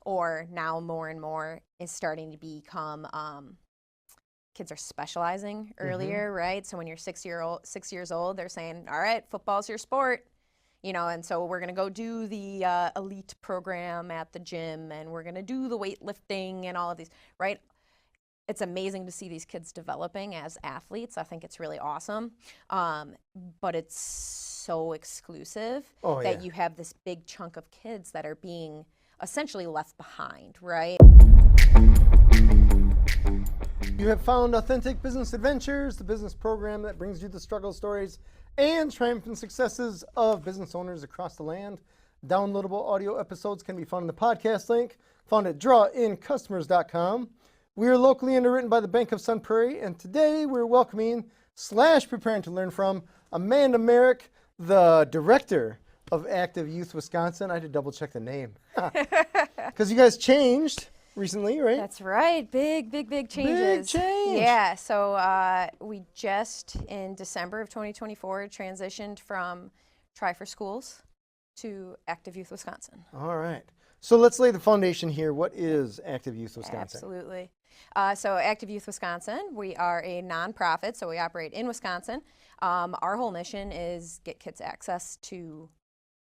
or now more and more is starting to become kids are specializing earlier, right? So when you're 6 years old, they're saying, all right, football's your sport, and so we're going to go do the elite program at the gym, and we're going to do the weightlifting and all of these, right? It's amazing to see these kids developing as athletes. I think it's really awesome. But it's so exclusive that you have this big chunk of kids that are being essentially left behind, right? You have found Authentic Business Adventures, the business program that brings you the struggle stories and triumphant successes of business owners across the land. Downloadable audio episodes can be found in the podcast link, found at drawincustomers.com. We are locally underwritten by the Bank of Sun Prairie, and today we're welcoming / preparing to learn from Amanda Merrick, the director of Active Youth Wisconsin. I had to double check the name because you guys changed recently, right? That's right. Big changes. Big change. Yeah. So we just in December of 2024 transitioned from Try for Schools to Active Youth Wisconsin. All right. So let's lay the foundation here. What is Active Youth Wisconsin? Absolutely. So Active Youth Wisconsin, we are a nonprofit, so we operate in Wisconsin. Our whole mission is get kids access to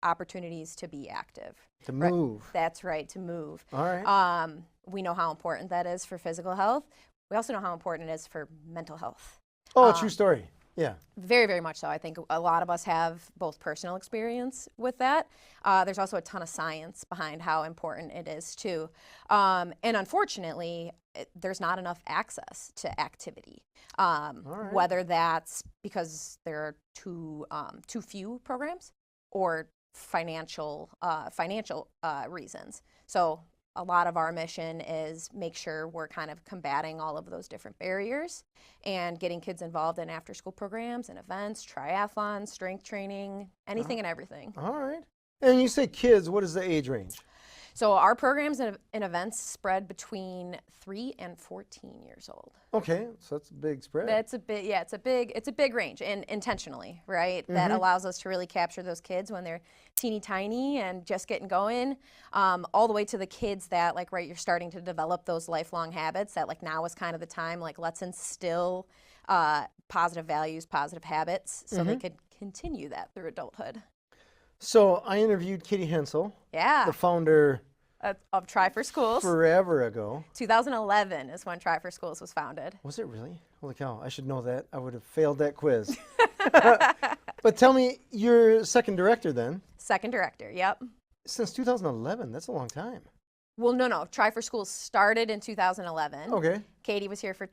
opportunities to be active. To move. Right. That's right, to move. All right. We know how important that is for physical health. We also know how important it is for mental health. Oh, true story. Yeah. Very, very much so. I think a lot of us have both personal experience with that. There's also a ton of science behind how important it is too. And unfortunately, there's not enough access to activity. Right. Whether that's because there are too few programs or financial reasons. So a lot of our mission is make sure we're kind of combating all of those different barriers and getting kids involved in after-school programs and events, triathlon, strength training, anything and everything. All right. And you say kids, what is the age range? So our programs and events spread between 3 and 14 years old. Okay, so that's a big spread. That's a big, yeah, it's a big range, and intentionally, right? That allows us to really capture those kids when they're teeny tiny and just getting going, all the way to the kids that, like, right, you're starting to develop those lifelong habits that, like, now is kind of the time, like, let's instill positive values, positive habits, so they could continue that through adulthood. So I interviewed Katie Hensel, Yeah. the founder Of Try for Schools. forever ago. 2011 is when Try for Schools was founded. Was it really? Holy cow, I should know that. I would have failed that quiz. But tell me, you're second director then? Second director, yep. Since 2011, that's a long time. Well, no. Try for Schools started in 2011. Okay. Katie was here for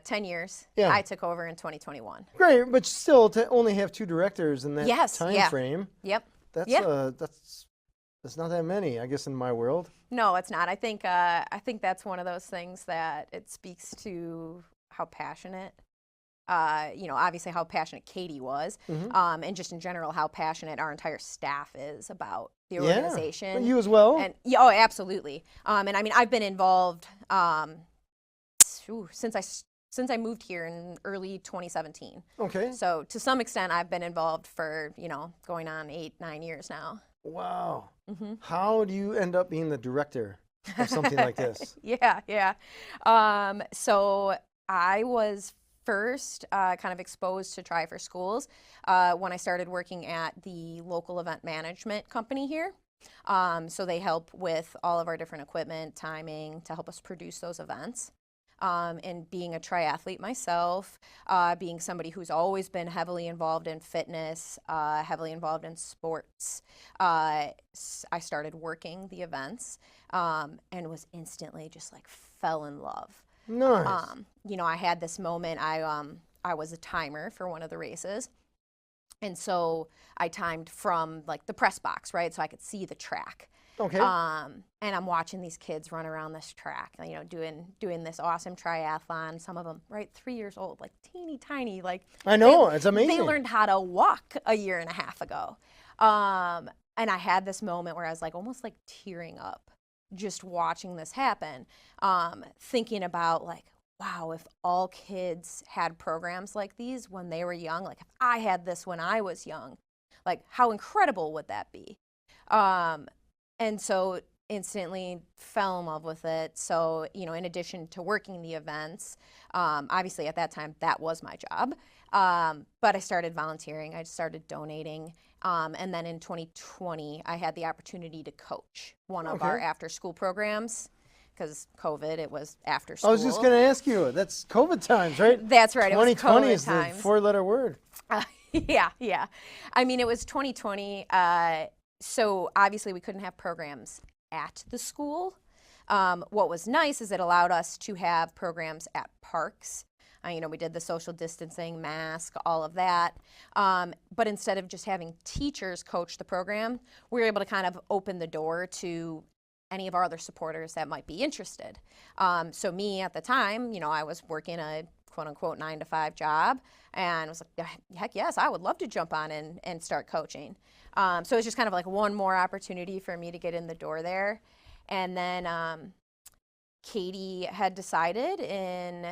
10 years. Yeah. I took over in 2021. Great, but still, to only have 2 directors in that time frame, Yep. that's not that many, I guess, in my world. No, it's not. I think that's one of those things that it speaks to how passionate, obviously how passionate Katie was, and just in general how passionate our entire staff is about the organization. Yeah, you as well. And oh, absolutely. And I mean, I've been involved since I moved here in early 2017. Okay. So to some extent, I've been involved for going on 8-9 years now. Wow. How do you end up being the director of something like this? Yeah. So I was first kind of exposed to Try for Schools when I started working at the local event management company here. So they help with all of our different equipment, timing, to help us produce those events. And being a triathlete myself, being somebody who's always been heavily involved in fitness, heavily involved in sports, I started working the events and was instantly just like fell in love. Nice. I had this moment, I was a timer for one of the races. And so I timed from like the press box, right? So I could see the track. Okay. And I'm watching these kids run around this track, doing this awesome triathlon. Some of them, right, 3 years old, like teeny tiny, like. I know, it's amazing. They learned how to walk a year and a half ago. And I had this moment where I was like almost like tearing up just watching this happen, thinking about like, wow, if all kids had programs like these when they were young, like if I had this when I was young, like how incredible would that be? And so instantly fell in love with it. So, in addition to working the events, obviously at that time that was my job. But I started volunteering, I started donating. And then in 2020, I had the opportunity to coach one of our Okay. after school programs because COVID, it was after I school. was just going to ask you, that's COVID times, right? That's right, it was 2020 COVID is the times. 4-letter word. Yeah. I mean, it was 2020, so obviously we couldn't have programs at the school. What was nice is it allowed us to have programs at parks. We did the social distancing, mask, all of that. But instead of just having teachers coach the program, we were able to kind of open the door to any of our other supporters that might be interested. So me at the time, I was working a quote unquote 9-to-5 job, and I was like, heck yes, I would love to jump on and start coaching. So it was just kind of like one more opportunity for me to get in the door there. And then Katie had decided in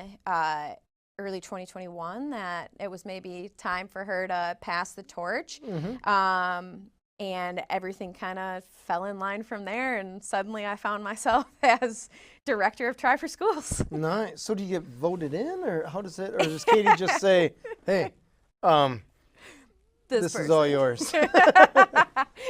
early 2021 that it was maybe time for her to pass the torch. And everything kind of fell in line from there, and suddenly I found myself as director of Try for Schools. Nice. So do you get voted in, or how does it, or does Katie just say, hey, this is all yours?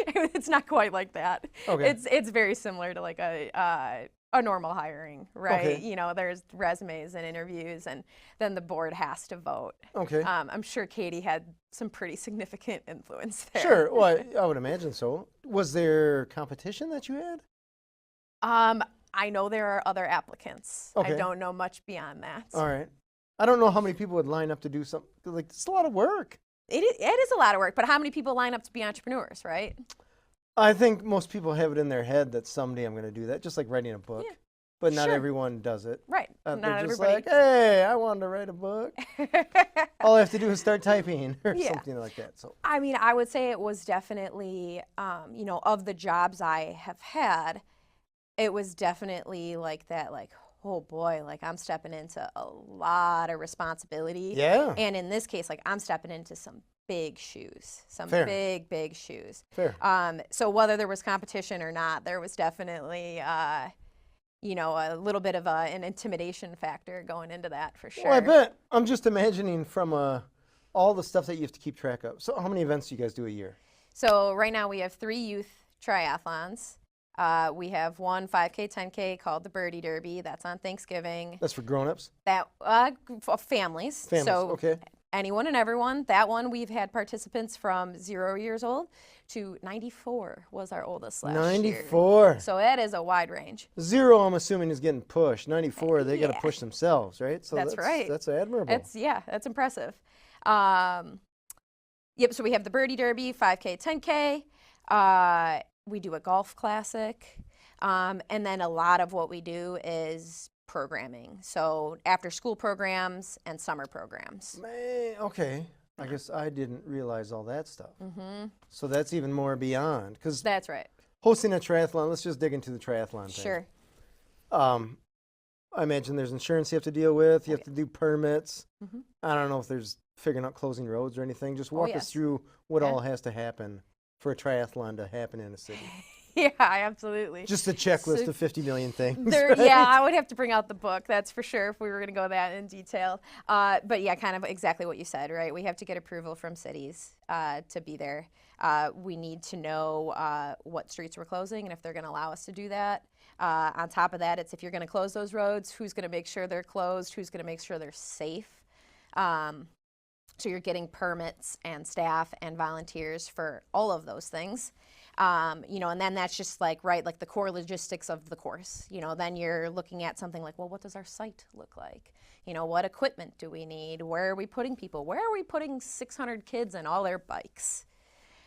It's not quite like that. Okay. It's very similar to like a normal hiring, right? Okay. There's resumes and interviews, and then the board has to vote. Okay. I'm sure Katie had some pretty significant influence there. Sure. Well, I would imagine so. Was there competition that you had? I know there are other applicants. Okay. I don't know much beyond that. All right. I don't know how many people would line up to do something. Like, it's a lot of work. It is a lot of work, but how many people line up to be entrepreneurs, right? I think most people have it in their head that someday I'm going to do that, just like writing a book. Yeah. But not Sure. everyone does it. Right. They're Not just everybody. like, hey, I wanted to write a book. All I have to do is start typing or Yeah. something like that. So I mean, I would say it was definitely, of the jobs I have had, it was definitely like that, like, oh boy, like I'm stepping into a lot of responsibility. yeah, And in this case, like I'm stepping into some big shoes, some Fair. big shoes. fair. So whether there was competition or not, there was definitely, a little bit of an intimidation factor going into that for sure. Well, I bet. I'm just imagining from all the stuff that you have to keep track of. So how many events do you guys do a year? So right now we have 3 youth triathlons. We have one 5K, 10K called the Birdie Derby. That's on Thanksgiving. That's for grown-ups? That for families. Families, So okay. anyone and everyone. That one we've had participants from 0 years old to 94 was our oldest last year. 94. So that is a wide range. 0, I'm assuming, is getting pushed. 94, they got to Yeah. push themselves, right? So That's right. That's admirable. That's impressive. Yep, so we have the Birdie Derby, 5K, 10K. We do a golf classic. And then a lot of what we do is programming. So after school programs and summer programs. Man, okay. I guess I didn't realize all that stuff. Mm-hmm. So that's even more beyond. Because That's right. hosting a triathlon, let's just dig into the triathlon thing. Sure. I imagine there's insurance you have to deal with. You have to do permits. Mm-hmm. I don't know if there's figuring out closing roads or anything. Just walk us yes. through what Yeah. all has to happen for a triathlon to happen in a city. Yeah, absolutely. Just a checklist So- of 50 million things. There, right? yeah, I would have to bring out the book, that's for sure, if we were going to go that in detail. But yeah, kind of exactly what you said, right? We have to get approval from cities to be there. We need to know what streets we're closing and if they're going to allow us to do that. On top of that, it's if you're going to close those roads, who's going to make sure they're closed, who's going to make sure they're safe. So you're getting permits and staff and volunteers for all of those things. And then that's just like the core logistics of the course. Then you're looking at something like, well, what does our site look like? What equipment do we need? Where are we putting people? Where are we putting 600 kids and all their bikes?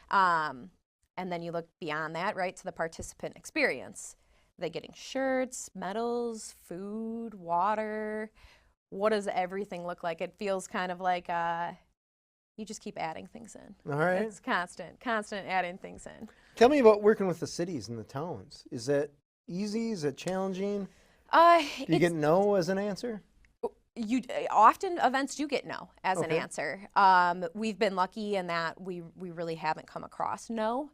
And then you look beyond that, right, to the participant experience. Are they getting shirts, medals, food, water? What does everything look like? It feels kind of like you just keep adding things in. All right. It's constant adding things in. Tell me about working with the cities and the towns. Is that easy? Is it challenging? Do you get no as an answer? Often events do get no as an Okay. answer. We've been lucky in that we really haven't come across no.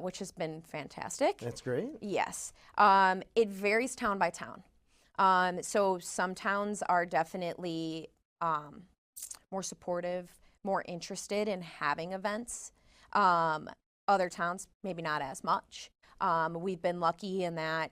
which has been fantastic. That's great. Yes. It varies town by town. So some towns are definitely more supportive, more interested in having events. Other towns, maybe not as much. We've been lucky in that,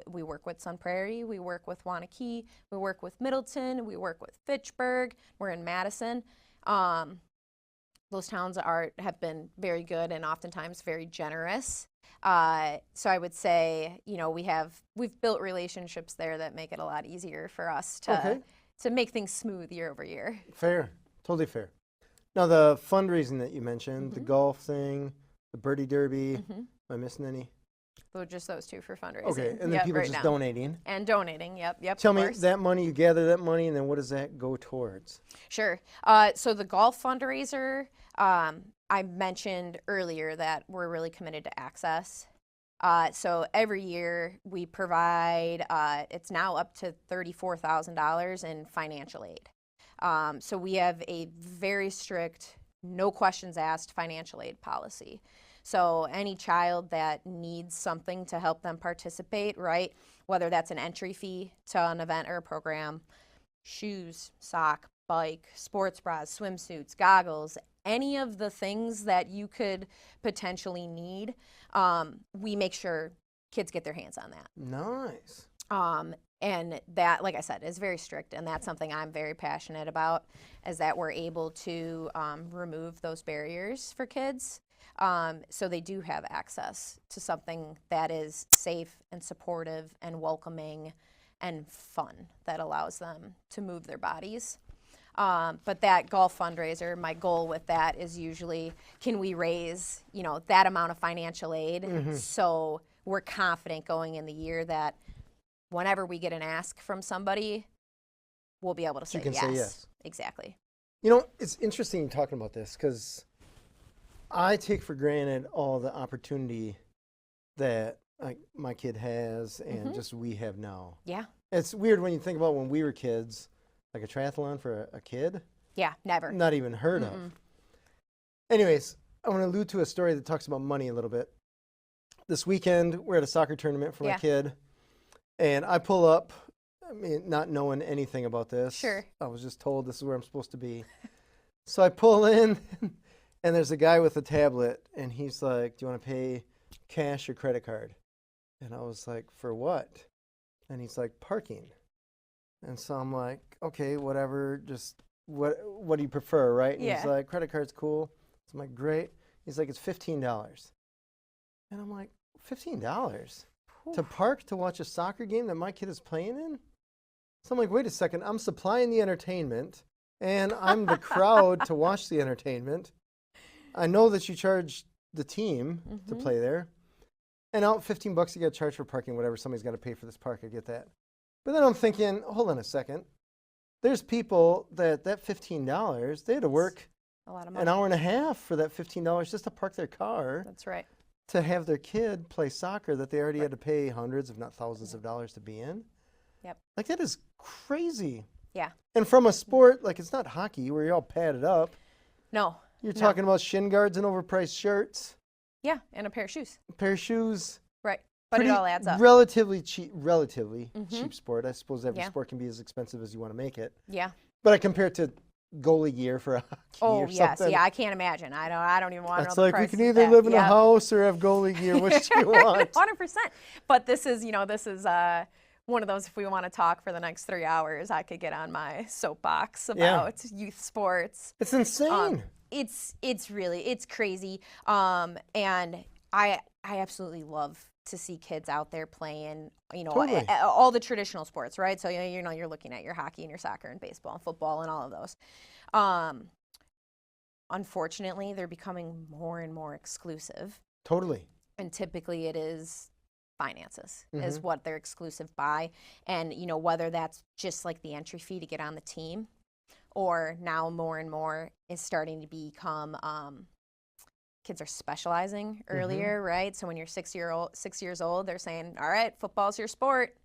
we work with Sun Prairie, we work with Wanakee, we work with Middleton, we work with Fitchburg, we're in Madison. Those towns have been very good and oftentimes very generous. So I would say, we've built relationships there that make it a lot easier for us to make things smooth year over year. Fair, totally fair. Now the fundraising that you mentioned, the golf thing, the birdie derby, am I missing any? So just those two for fundraising. Okay, and then people right just now. donating. And donating, yep. Tell of me course. that money, you gather that money, and then what does that go towards? Sure. So the golf fundraiser, I mentioned earlier that we're really committed to access. So every year we provide, it's now up to $34,000 in financial aid. So we have a very strict, no questions asked financial aid policy. So any child that needs something to help them participate, right, whether that's an entry fee to an event or a program, shoes, sock, bike, sports bras, swimsuits, goggles, any of the things that you could potentially need, we make sure kids get their hands on that. Nice. And that, like I said, is very strict, and that's something I'm very passionate about, is that we're able to remove those barriers for kids, so they do have access to something that is safe and supportive and welcoming and fun, that allows them to move their bodies. But that golf fundraiser, my goal with that is usually, can we raise, that amount of financial aid, so we're confident going in the year that whenever we get an ask from somebody, we'll be able to say yes. You can say yes. Exactly. It's interesting talking about this because I take for granted all the opportunity that my kid has and just we have now. Yeah. It's weird when you think about when we were kids, like a triathlon for a kid. Yeah, never. Not even heard of. Anyways, I want to allude to a story that talks about money a little bit. This weekend, we're at a soccer tournament for my kid. And I pull up, not knowing anything about this. Sure. I was just told this is where I'm supposed to be. So I pull in, and there's a guy with a tablet, and he's like, do you want to pay cash or credit card? And I was like, for what? And he's like, parking. And so I'm like, okay, whatever, just what do you prefer, right? And he's like, credit card's cool. So I'm like, great. He's like, it's $15. And I'm like, $15? To park to watch a soccer game that my kid is playing in? So I'm like, wait a second, I'm supplying the entertainment, and I'm the crowd to watch the entertainment. I know that you charge the team to play there. And out $15 you got to charge for parking, whatever, somebody's got to pay for this park, I get that. But then I'm thinking, hold on a second. There's people that $15, they had to work a lot of money. an hour and a half for that $15 just to park their car. That's right. To have their kid play soccer that they already had to pay hundreds, if not thousands of dollars to be in. Yep. Like, that is crazy. Yeah. And from a sport, like, it's not hockey where you're all padded up. No. You're talking about shin guards and overpriced shirts. Yeah, and a pair of shoes. A pair of shoes. Right. But it all adds up. Relatively cheap sport. I suppose every sport can be as expensive as you want to make it. Yeah. But I compare it to goalie gear for a hockey or something. Yeah, I can't imagine. I don't even want to know It's the like we price can of either that. live in a house or have goalie gear. Which do you want? 100%. But this is one of those, if we want to talk for the next 3 hours, I could get on my soapbox about youth sports. It's insane. It's really crazy. And I absolutely love to see kids out there playing, Totally. all the traditional sports, right? So, you're looking at your hockey and your soccer and baseball and football and all of those. Unfortunately, they're becoming more and more exclusive. Totally. And typically it is finances is what they're exclusive by. And, whether that's just like the entry fee to get on the team, or now more and more is starting to become kids are specializing earlier, right? So when you're 6 years old, they're saying, all right, football's your sport,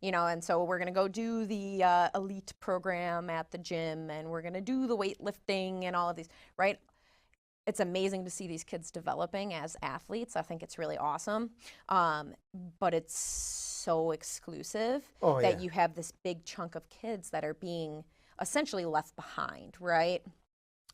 and so we're going to go do the elite program at the gym, and we're going to do the weightlifting and all of these, right? it's amazing to see these kids developing as athletes. I think it's really awesome. But it's so exclusive Oh, that yeah. you have this big chunk of kids that are being essentially left behind, right?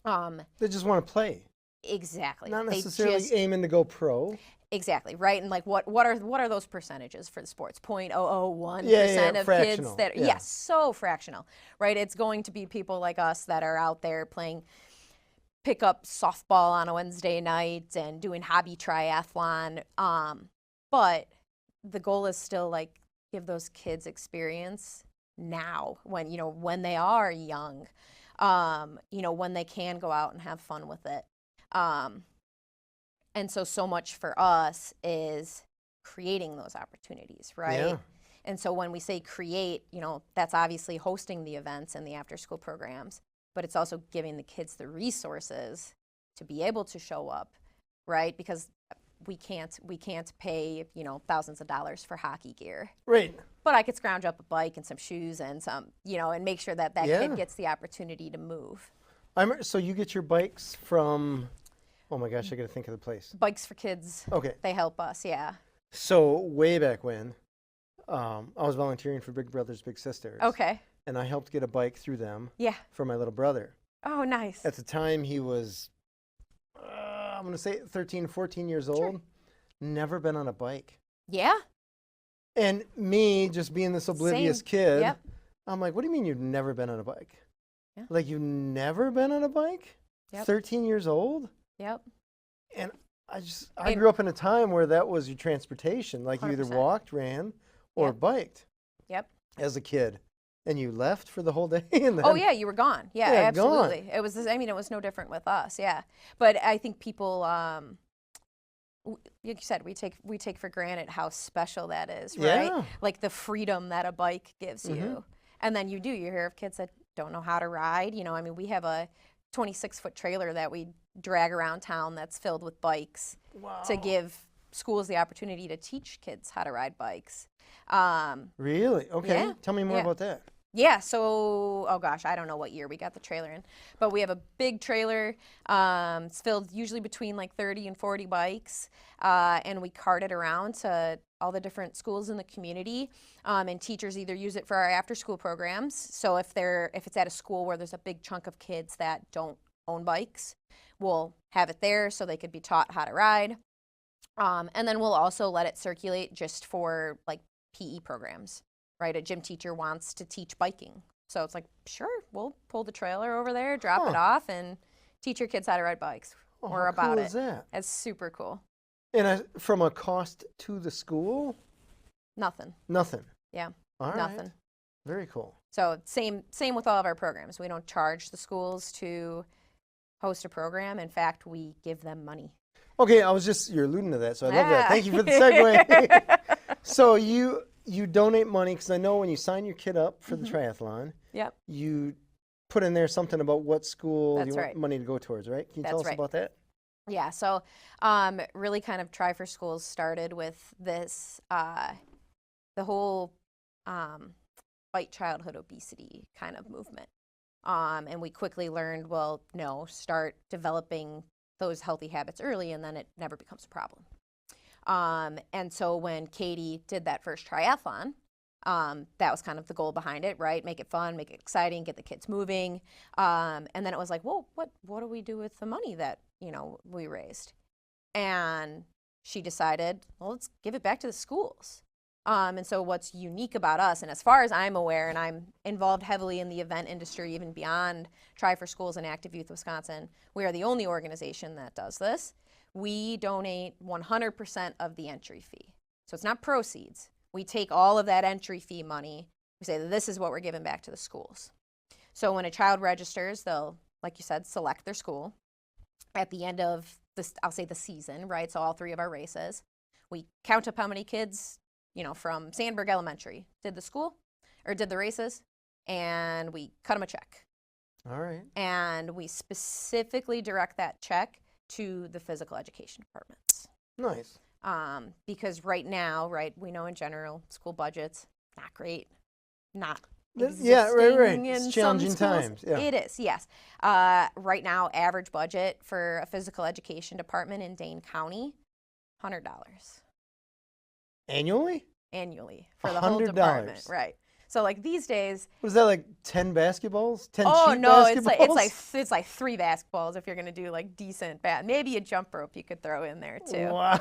They just want to play, Exactly. not They necessarily just aiming to go pro. exactly, right? And like what are those percentages for the sports? Yeah, yeah, 0.001% of kids fractional. that Yeah. yes, so fractional, right? It's going to be people like us that are out there playing pickup softball on a Wednesday night and doing hobby triathlon. But the goal is still like give those kids experience now when when they are young, when they can go out and have fun with it. Um, and so much for us is creating those opportunities, right? Yeah. And so when we say create, that's obviously hosting the events and the after school programs, but it's also giving the kids the resources to be able to show up, right? Because we can't pay, thousands of dollars for hockey gear. Right. But I could scrounge up a bike and some shoes and some, and make sure that Yeah. kid gets the opportunity to move. So you get your bikes from, oh my gosh, I got to think of the place. Bikes for Kids, Okay. they help us, yeah. So way back when, I was volunteering for Big Brothers Big Sisters. Okay. And I helped get a bike through them Yeah. for my little brother. Oh, nice. At the time, he was, I'm going to say 13, 14 years old. Never been on a bike. Yeah. And me, just being this oblivious Same. kid, Yep. I'm like, what do you mean you've never been on a bike? Yeah. Like, you've never been on a bike? Yep. 13 years old? Yep. And I grew up in a time where that was your transportation. Like, you either 100%. walked, ran, or Yep. biked Yep. as a kid. And you left for the whole day? And then, Oh yeah, you were gone. Yeah, Yeah, absolutely. gone. It was. I mean, it was no different with us. Yeah, but I think people, like you said, we take for granted how special that is, right? Yeah. Like the freedom that a bike gives you, and then you hear of kids that don't know how to ride. I mean, we have a 26-foot trailer that we drag around town that's filled with bikes Wow. to give schools the opportunity to teach kids how to ride bikes. Really? Okay. Yeah. Tell me more Yeah. about that. Yeah, so, oh gosh, I don't know what year we got the trailer in, but we have a big trailer. It's filled usually between like 30 and 40 bikes, and we cart it around to all the different schools in the community, and teachers either use it for our after-school programs. So if it's at a school where there's a big chunk of kids that don't own bikes, we'll have it there so they could be taught how to ride. And then we'll also let it circulate just for like PE programs. Right, a gym teacher wants to teach biking. So it's like, sure, we'll pull the trailer over there, drop it off, and teach your kids how to ride bikes. Oh, Or how about cool it. is that? It's super cool. And from a cost to the school? Nothing. Nothing. Yeah, All right. nothing. Very cool. So same with all of our programs. We don't charge the schools to host a program. In fact, we give them money. Okay, you're alluding to that, so I love that. Thank you for the segue. So you donate money, because I know when you sign your kid up for the triathlon, Yep. you put in there something about what school That's you want right. money to go towards, right? Can you tell That's us right. about that? Yeah, so really kind of Try for Schools started with this, the whole fight childhood obesity kind of movement. And we quickly learned, well, no, start developing those healthy habits early and then it never becomes a problem. And so when Katie did that first triathlon, that was kind of the goal behind it, right? Make it fun, make it exciting, get the kids moving. And then it was like, well, what do we do with the money that, we raised? And she decided, well, let's give it back to the schools. And so what's unique about us, and as far as I'm aware, and I'm involved heavily in the event industry, even beyond Try for Schools and Active Youth Wisconsin, we are the only organization that does this. We donate 100% of the entry fee. So it's not proceeds. We take all of that entry fee money. We say, this is what we're giving back to the schools. So when a child registers, they'll, like you said, select their school. At the end of this, I'll say the season, right? So all 3 of our races, we count up how many kids, from Sandburg Elementary did the races, and we cut them a check. All right. And we specifically direct that check to the physical education departments. Nice. Because right now, right, we know in general, school budgets, not great. Not Yeah, right. existing It's in some challenging schools. times. Yeah. It is, yes. Right now, average budget for a physical education department in Dane County, $100 Annually? annually for the whole department. $100. Right. So like these days, What is that, like 10 basketballs? 10 oh cheap no, basketballs? it's like 3 basketballs if you're gonna do like decent maybe a jump rope you could throw in there too. Wow.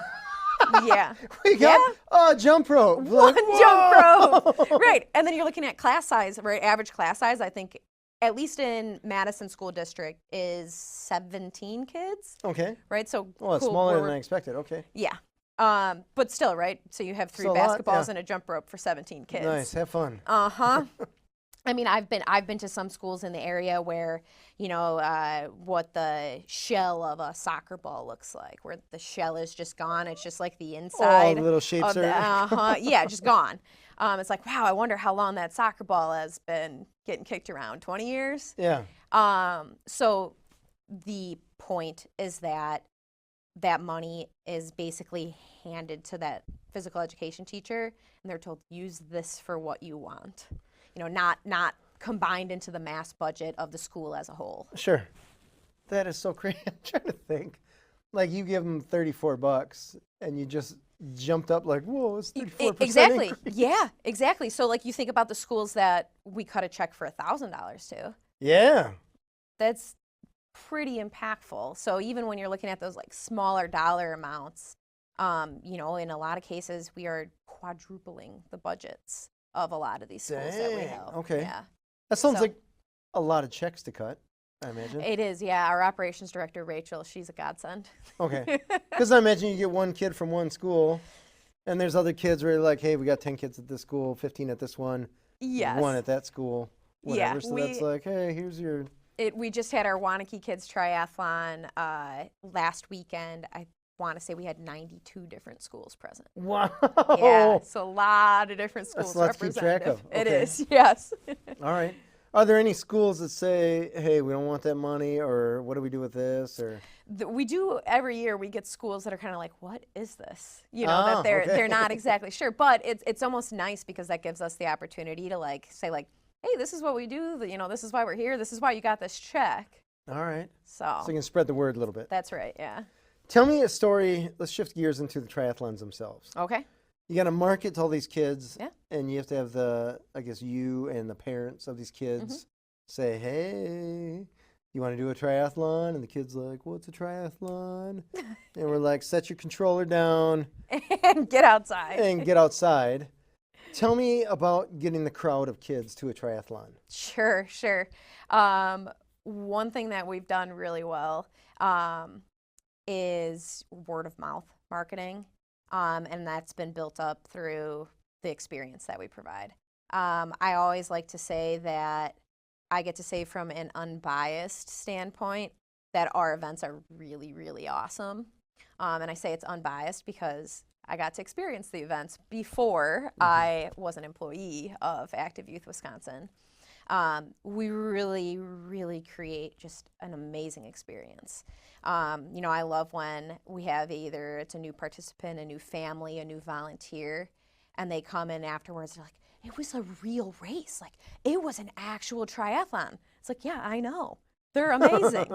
Yeah. We got a jump rope. One Like, jump rope. whoa! Right. And then you're looking at class size, right? Average class size, I think, at least in Madison School District, is 17 kids, Okay. right? So Well, it's cool, smaller than we're- I expected. Okay. Yeah. But still, right? So you have 3 Still a lot, basketballs yeah. and a jump rope for 17 kids. Nice. Have fun. Uh-huh. I mean, I've been to some schools in the area where, what the shell of a soccer ball looks like, where the shell is just gone. It's just like the Oh, inside the little shapes of are. yeah, just gone. It's like, wow, I wonder how long that soccer ball has been getting kicked around. 20 years? Yeah. So the point is that money is basically handed to that physical education teacher, and they're told, use this for what you want. Not combined into the mass budget of the school as a whole. Sure. That is so crazy. I'm trying to think. Like you give them $34 and you just jumped up like, whoa, it's 34% Exactly. increase. Yeah, exactly. So like you think about the schools that we cut a check for $1,000 to. Yeah. That's pretty impactful. So even when you're looking at those like smaller dollar amounts, in a lot of cases we are quadrupling the budgets of a lot of these schools that we Dang, help. okay. Yeah. That sounds So- like a lot of checks to cut, I imagine. It is, yeah. Our operations director, Rachel, she's a godsend. Okay. Because I imagine you get one kid from one school, and there's other kids where you're like, hey, we got 10 kids at this school, 15 at this one, Yes. 1 at that school, whatever. Yeah, So that's like, hey, here's your... We just had our Wanakee Kids Triathlon last weekend. I want to say we had 92 different schools present. Wow. Yeah, so a lot of different schools That's a lot to keep track represented. of. It Okay. is, yes. All right. Are there any schools that say, hey, we don't want that money, or what do we do with this? Or We do every year. We get schools that are kind of like, "What is this?" Ah, that they're okay. not exactly sure. But it's almost nice because that gives us the opportunity to like say like, "Hey, this is what we do. This is why we're here. This is why you got this check." all right. So So you can spread the word a little bit. that's right. Yeah. Tell me a story. Let's shift gears into the triathlons themselves. Okay. You got to market to all these kids, Yeah. and you have to have you and the parents of these kids say, hey, you want to do a triathlon? And the kid's like, what's a triathlon? And we're like, set your controller down And get outside. and get outside. Tell me about getting the crowd of kids to a triathlon. Sure. One thing that we've done really well is word of mouth marketing, and that's been built up through the experience that we provide. I always like to say that I get to say from an unbiased standpoint that our events are really, really awesome. And I say it's unbiased because I got to experience the events before I was an employee of Active Youth Wisconsin. We really, really create just an amazing experience. I love when we have either it's a new participant, a new family, a new volunteer, and they come in afterwards, they're like, it was a real race. Like, it was an actual triathlon. It's like, yeah, I know. They're amazing.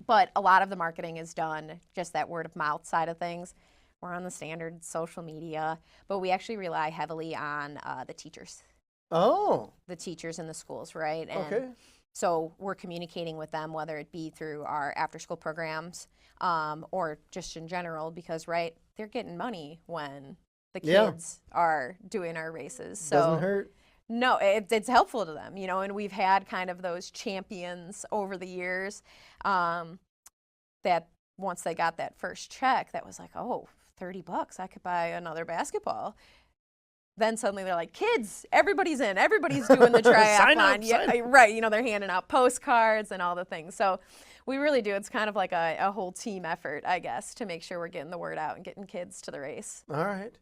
But a lot of the marketing is done, just that word of mouth side of things. We're on the standard social media, but we actually rely heavily on the teachers. Oh, The teachers in the schools, right? And okay. so we're communicating with them, whether it be through our after-school programs or just in general, because, right, they're getting money when the Yeah. kids are doing our races. So Doesn't hurt. no, it's helpful to them, and we've had kind of those champions over the years that once they got that first check, that was like, oh, $30, I could buy another basketball. Then suddenly they're like, kids, everybody's in, everybody's doing the triathlon. Sign up, Yeah, sign up. right, they're handing out postcards and all the things. So we really do. It's kind of like a whole team effort, I guess, to make sure we're getting the word out and getting kids to the race. All right.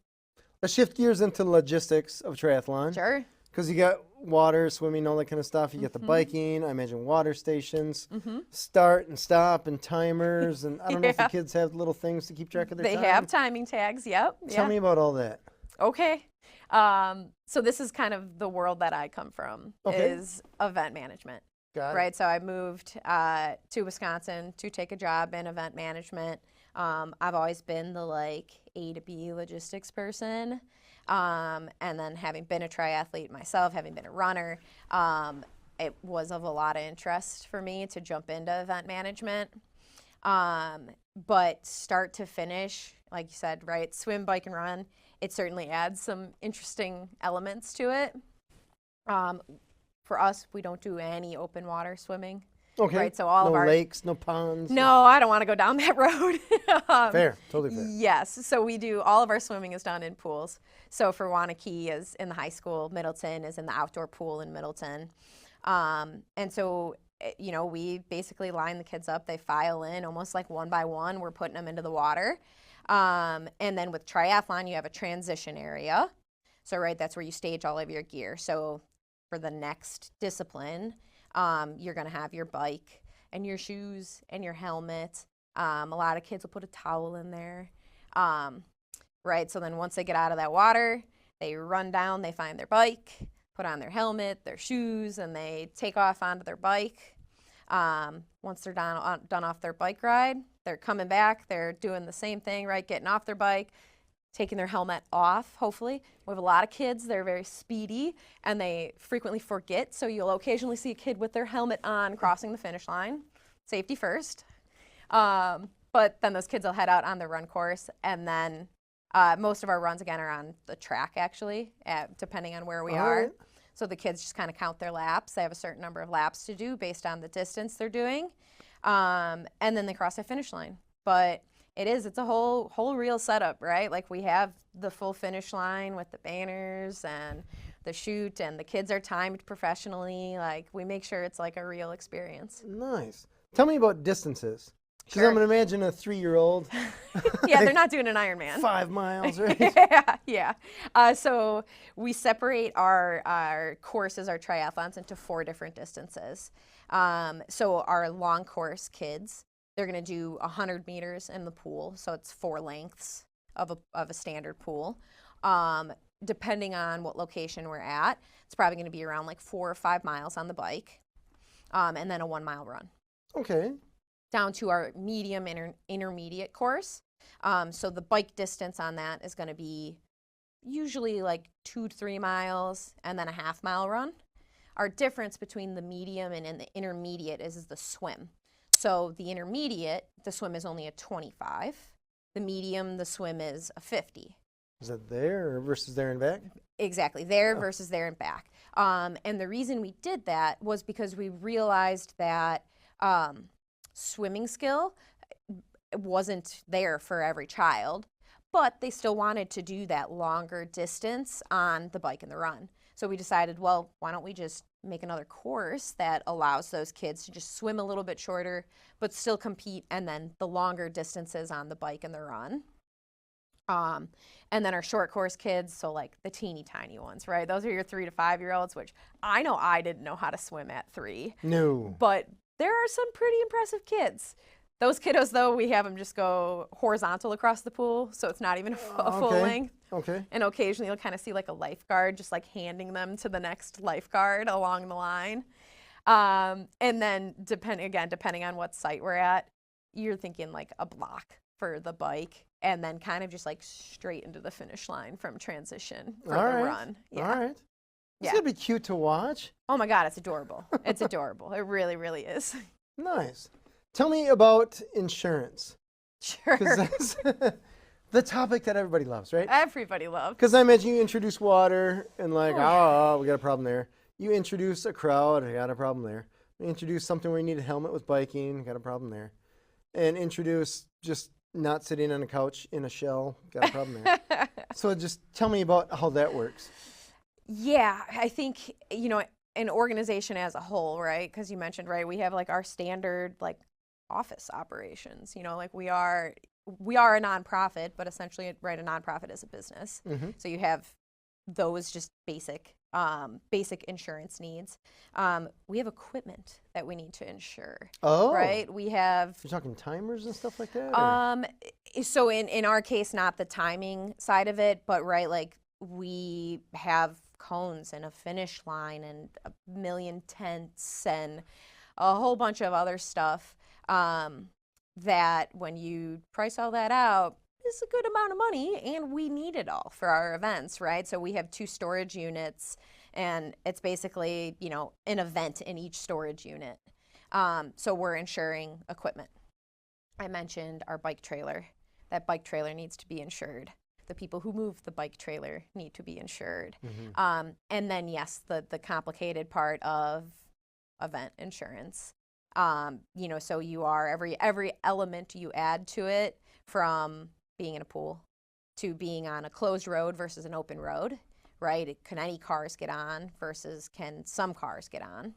Let's shift gears into logistics of triathlon. Sure. Because you got water, swimming, all that kind of stuff. You get the biking, I imagine water stations, start and stop and timers. And I don't know if the Yeah. kids have little things to keep track of their They time. have timing tags, yep. Tell me about all that. Okay. So this is kind of the world that I come from, Okay. is event management, Got it. right? So I moved to Wisconsin to take a job in event management. I've always been the like A to B logistics person. And then having been a triathlete myself, having been a runner, it was of a lot of interest for me to jump into event management. But start to finish, like you said, right, swim, bike, and run, it certainly adds some interesting elements to it. For us, we don't do any open water swimming, Okay. right? So all no of our lakes, no ponds. no, I don't want to go down that road. Fair. Totally fair. Yes, so we do all of our swimming is done in pools. So for Wanakee is in the high school, Middleton is in the outdoor pool in Middleton. And so, we basically line the kids up. They file in almost like one by one. We're putting them into the water. And then with triathlon, you have a transition area. So, right, that's where you stage all of your gear. So for the next discipline, you're going to have your bike and your shoes and your helmet. A lot of kids will put a towel in there. Right, so then once they get out of that water, they run down, they find their bike, put on their helmet, their shoes, and they take off onto their bike. Once they're done off their bike ride, they're coming back, they're doing the same thing, right, getting off their bike, taking their helmet off, hopefully. We have a lot of kids, they're very speedy, and they frequently forget, so you'll occasionally see a kid with their helmet on crossing the finish line. Safety first. But then those kids will head out on the run course, and then most of our runs, again, are on the track, actually, depending on where we are. Right. So the kids just kind of count their laps. They have a certain number of laps to do based on the distance they're doing. And then they cross the finish line. But it's a whole real setup, right? Like we have the full finish line with the banners and the chute, and the kids are timed professionally. Like we make sure it's like a real experience. Nice. Tell me about distances. Because Sure. I'm going to imagine a 3-year-old. Yeah, they're not doing an Ironman. 5 miles, right? Yeah. So we separate our courses, our triathlons, into 4 different distances. So our long course kids, they're going to do 100 meters in the pool. So it's 4 lengths of a standard pool. Depending on what location we're at, it's probably going to be around like 4 or 5 miles on the bike, and then a 1-mile run. Okay. Down to our medium intermediate course. So the bike distance on that is going to be usually like 2 to 3 miles and then a half-mile run. Our difference between the medium and the intermediate is the swim. So the intermediate, the swim is only a 25. The medium, the swim is a 50. Is that there versus there and back? Exactly, there versus there and back. And the reason we did that was because we realized that swimming skill wasn't there for every child, but they still wanted to do that longer distance on the bike and the run. So we decided, well, why don't we just make another course that allows those kids to just swim a little bit shorter, but still compete, and then the longer distances on the bike and the run. And then our short course kids, so like the teeny tiny ones, right? Those are your 3 to 5-year-olds, which I know I didn't know how to swim at 3. No. But there are some pretty impressive kids. Those kiddos, though, we have them just go horizontal across the pool, so it's not even a full Okay. length. Okay. And occasionally you'll kind of see like a lifeguard just like handing them to the next lifeguard along the line. And then depending on what site we're at, you're thinking like a block for the bike, and then kind of just like straight into the finish line from transition for All the right. run. Yeah. All right. It's Yeah. going to be cute to watch. Oh my God, it's adorable. It's adorable. It really, really is. Nice. Tell me about insurance. Sure. Because that's the topic that everybody loves, right? Everybody loves. Because I imagine you introduce water and like, oh, we got a problem there. You introduce a crowd, I got a problem there. You introduce something where you need a helmet with biking, got a problem there. And introduce just not sitting on a couch in a shell, got a problem there. So just tell me about how that works. Yeah, I think, an organization as a whole, right? Because you mentioned, right, we have like our standard like office operations, like we are a nonprofit, but essentially, right, a nonprofit is a business. Mm-hmm. So you have those just basic insurance needs. We have equipment that we need to insure. Oh. Right? We have You're talking timers and stuff like that? Or? so in our case, not the timing side of it, but right, like we have cones and a finish line and a million tents and a whole bunch of other stuff that when you price all that out is a good amount of money, and we need it all for our events, right? So we have 2 storage units, and it's basically, an event in each storage unit. So we're insuring equipment. I mentioned our bike trailer. That bike trailer needs to be insured. The people who move the bike trailer need to be insured. And then, yes, the complicated part of event insurance. So you are every element you add to it, from being in a pool to being on a closed road versus an open road, right? Can any cars get on versus can some cars get on?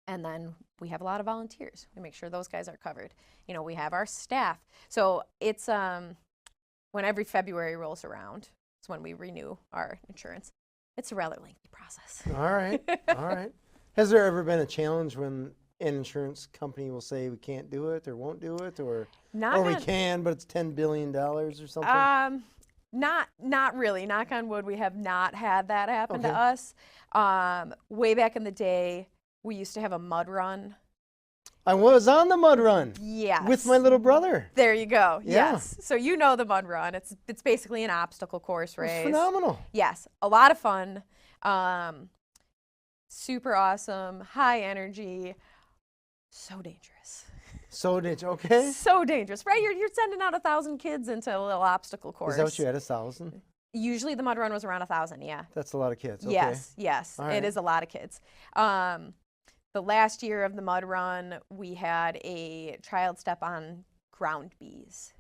And then we have a lot of volunteers. We make sure those guys are covered. We have our staff. So it's when every February rolls around, it's when we renew our insurance. It's a rather lengthy process. All right. All right. Has there ever been a challenge when an insurance company will say we can't do it or won't do it, or we can, but it's $10 billion or something? Not really. Knock on wood, we have not had that happen to us. Way back in the day, we used to have a mud run. I was on the mud run. Yes. With my little brother. There you go. Yeah. Yes. So the mud run. It's basically an obstacle course race. It's phenomenal. Yes. A lot of fun. Super awesome. High energy. So dangerous. So dangerous. Okay. So dangerous, right? You're sending out 1,000 kids into a little obstacle course. Is that what you had, 1,000? Usually the mud run was around 1,000. Yeah. That's a lot of kids. Okay. Yes. All right. It is a lot of kids. The last year of the mud run, we had a child step on ground bees.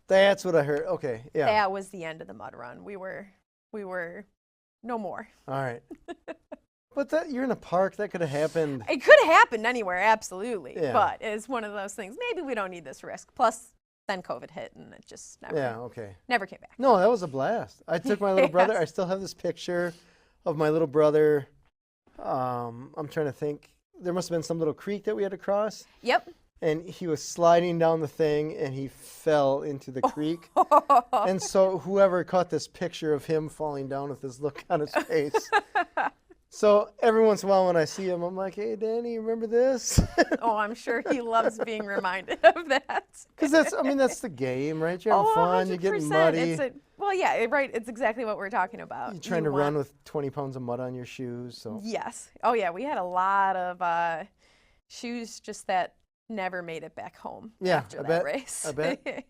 That's what I heard. Okay, yeah. That was the end of the mud run. We were no more. All right. But you're in a park. That could have happened. It could have happened anywhere, absolutely. Yeah. But it's one of those things. Maybe we don't need this risk. Plus, then COVID hit, and it just never came back. No, that was a blast. I took my little brother. I still have this picture of my little brother. I'm trying to think. There must have been some little creek that we had to cross. Yep. And he was sliding down the thing, and he fell into the creek. And so whoever caught this picture of him falling down with this look on his face. So every once in a while when I see him, I'm like, hey, Danny, remember this? Oh, I'm sure he loves being reminded of that. Because that's the game, right? You're having fun, you're getting muddy. Right. It's exactly what we're talking about. You're trying to run with 20 pounds of mud on your shoes. So. Yes. Oh, yeah. We had a lot of shoes just that never made it back home after that race. I bet.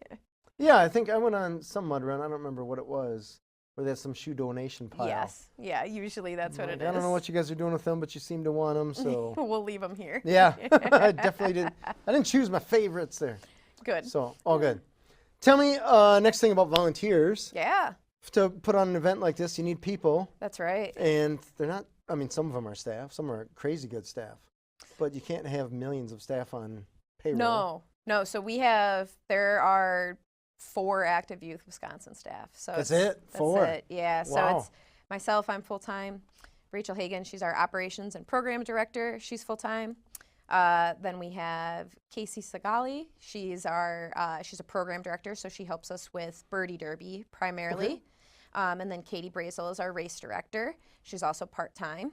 Yeah, I think I went on some mud run. I don't remember what it was. Where there's some shoe donation pile. Yes. Yeah, usually that's what it is. I don't know what you guys are doing with them, but you seem to want them, so. We'll leave them here. Yeah, I definitely didn't. I didn't choose my favorites there. Good. So, all good. Tell me, next thing about volunteers. Yeah. To put on an event like this, you need people. That's right. And they're not, some of them are staff. Some are crazy good staff. But you can't have millions of staff on payroll. No. So there are 4 active Youth Wisconsin staff. So that's it? 4? That's it, yeah. Wow. So it's myself, I'm full-time. Rachel Hagan, she's our operations and program director. She's full-time. Then we have Casey Sagali. She's a program director, so she helps us with Birdie Derby primarily. Okay. And then Katie Brazel is our race director. She's also part-time.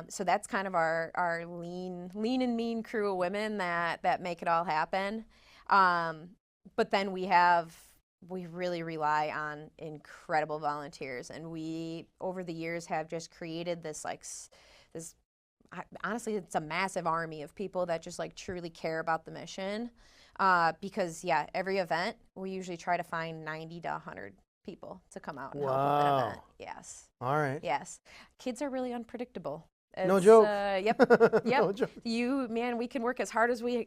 So that's kind of our lean and mean crew of women that make it all happen. But then we really rely on incredible volunteers, and we over the years have just created this honestly, it's a massive army of people that just truly care about the mission. Because every event we usually try to find 90 to 100 people to come out and help with an event. Yes. All right. Yes. Kids are really unpredictable. No joke. Yep. No joke. We can work as hard as we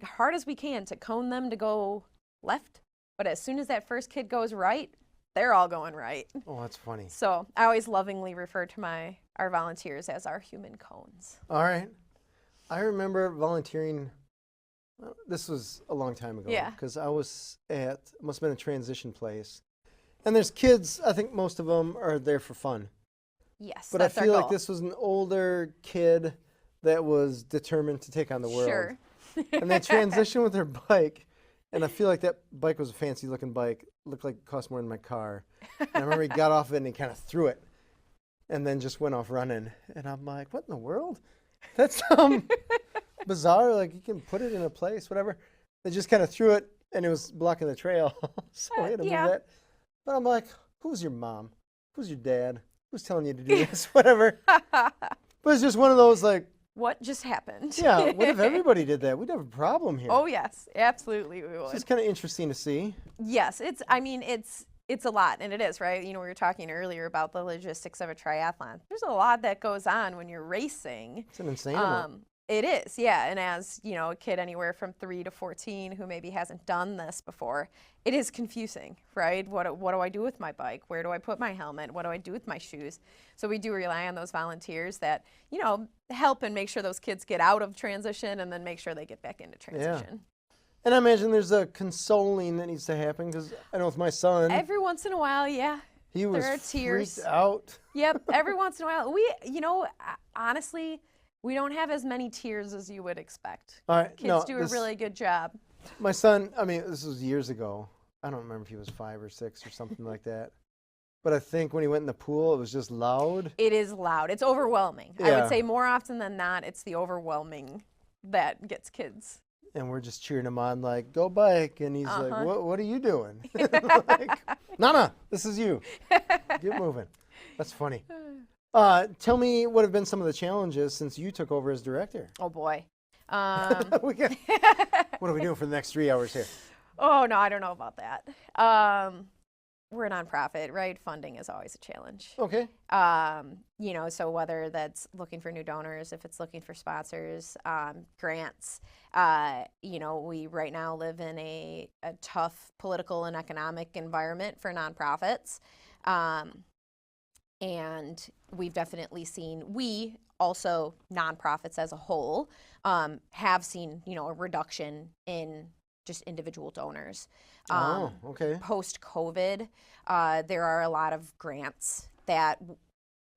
can to cone them to go left, but as soon as that first kid goes right, they're all going right. Oh, that's funny. So I always lovingly refer to our volunteers as our human cones. All right. I remember volunteering. This was a long time ago. Yeah. Because I was must have been a transition place. And there's kids, I think most of them are there for fun. Yes, but that's I feel our like goal. this was an older kid that was determined to take on the world. Sure. And they transitioned with their bike. And I feel like that bike was a fancy looking bike. Looked like it cost more than my car. And I remember he got off of it and he kind of threw it and then just went off running. And I'm like, what in the world? That's bizarre. Like, you can put it in a place, whatever. They just kind of threw it and it was blocking the trail. So I had to move Yeah. that. But I'm like, who's your mom? Who's your dad? Who's telling you to do this? Whatever. But it's just one of those, like, What just happened? yeah, what if everybody did that? We'd have a problem here. Oh yes, absolutely we It's would. just kind of interesting to see. Yes, it's a lot, and it is, right? You know, we were talking earlier about the logistics of a triathlon. There's a lot that goes on when you're racing. It's an insane amount. It is, yeah. And as, you know, a kid anywhere from 3 to 14 who maybe hasn't done this before, it is confusing, right? What do I do with my bike? Where do I put my helmet? What do I do with my shoes? So we do rely on those volunteers that, you know, help and make sure those kids get out of transition and then make sure they get back into transition. And I imagine there's a consoling that needs to happen because I know with my son, Every once in a while, yeah. he was there are tears. freaked out. Yep, every once in a while. You know, honestly, we don't have as many tears as you would expect. All right, Kids do a really good job. My son, I mean, this was years ago. I don't remember if he was 5 or 6 or something like that. But I think when he went in the pool, it was just loud. It is loud. It's overwhelming. I Yeah. would say more often than not, it's the overwhelming that gets kids. And we're just cheering him on, like, go bike. And he's like, what are you doing? Like, Nana, this is you. Get moving. That's funny. Tell me what have been some of the challenges since you took over as director. Oh boy. What are we doing for the next 3 hours here? Oh no, I don't know about that. We're a nonprofit, right? Funding is always a challenge. Okay. You know, so whether that's looking for new donors, if it's looking for sponsors, grants, you know, we right now live in a tough political and economic environment for nonprofits. And we've definitely seen, we also, nonprofits as a whole, have seen, you know, a reduction in just individual donors. Okay. Post-COVID, there are a lot of grants that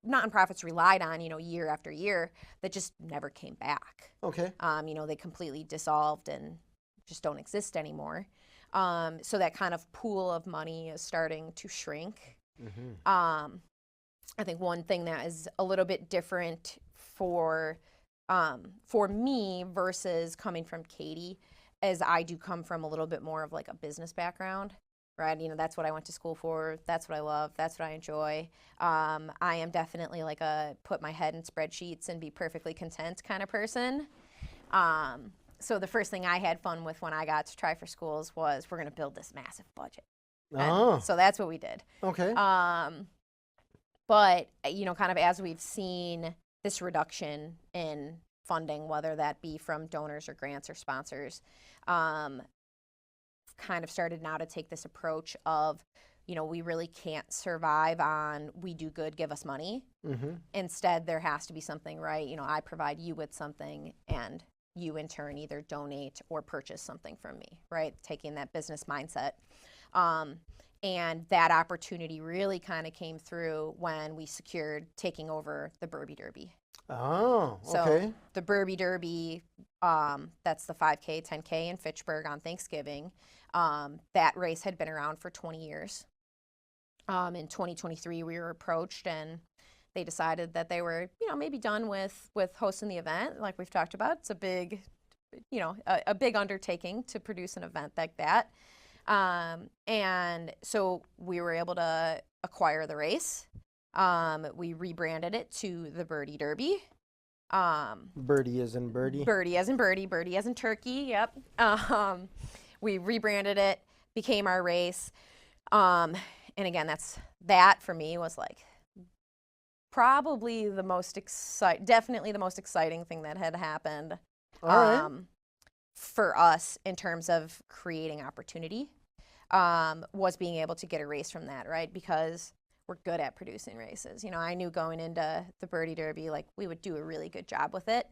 nonprofits relied on, you know, year after year that just never came back. Okay. You know, they completely dissolved and just don't exist anymore. So that kind of pool of money is starting to shrink. Mm-hmm. I think one thing that is a little bit different for me versus coming from Katie is I do come from a little bit more of like a business background, right? You know, that's what I went to school for. That's what I love. That's what I enjoy. I am definitely like a put my head in spreadsheets and be perfectly content kind of person. So the first thing I had fun with when I got to Try for Schools was we're going to build this massive budget. And so that's what we did. Okay. But, you know, kind of as we've seen this reduction in funding, whether that be from donors or grants or sponsors, kind of started now to take this approach of, you know, we really can't survive on we do good, give us money. Mm-hmm. Instead, there has to be something, right? You know, I provide you with something and you in turn either donate or purchase something from me, right? Taking that business mindset. And that opportunity really kind of came through when we secured taking over the Burby Derby. Oh, okay. So the Burby Derby, that's the 5K, 10K in Fitchburg on Thanksgiving. That race had been around for 20 years. In 2023, we were approached and they decided that they were, you know, maybe done with hosting the event. Like we've talked about, it's a big, you know, a big undertaking to produce an event like that. And so we were able to acquire the race. We rebranded it to the Birdie Derby. Birdie as in birdie. Birdie as in birdie, birdie as in turkey, yep. We rebranded it, became our race. And again, that for me was like probably the most definitely the most exciting thing that had happened. All right. For us in terms of creating opportunity, was being able to get a race from that, right? Because we're good at producing races. You know, I knew going into the Birdie Derby, like we would do a really good job with it.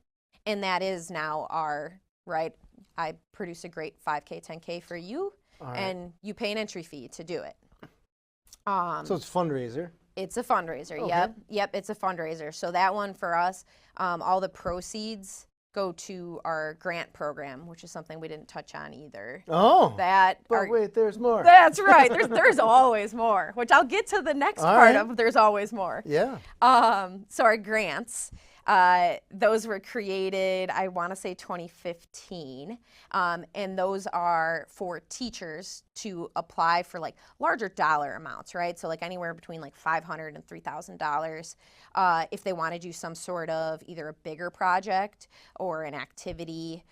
And that is now our, right? I produce a great 5K, 10K for you, and you pay an entry fee to do it. So it's a fundraiser. It's a fundraiser. Okay. Yep, it's a fundraiser. So that one for us, all the proceeds go to our grant program, which is something we didn't touch on either. Oh, That but our, wait, there's more. That's right. There's always more, which I'll get to the next All part right. of. There's always more. Yeah. So our grants, those were created, I want to say 2015, and those are for teachers to apply for like larger dollar amounts, right? So like anywhere between like $500 and $3,000 if they want to do some sort of either a bigger project or an activity.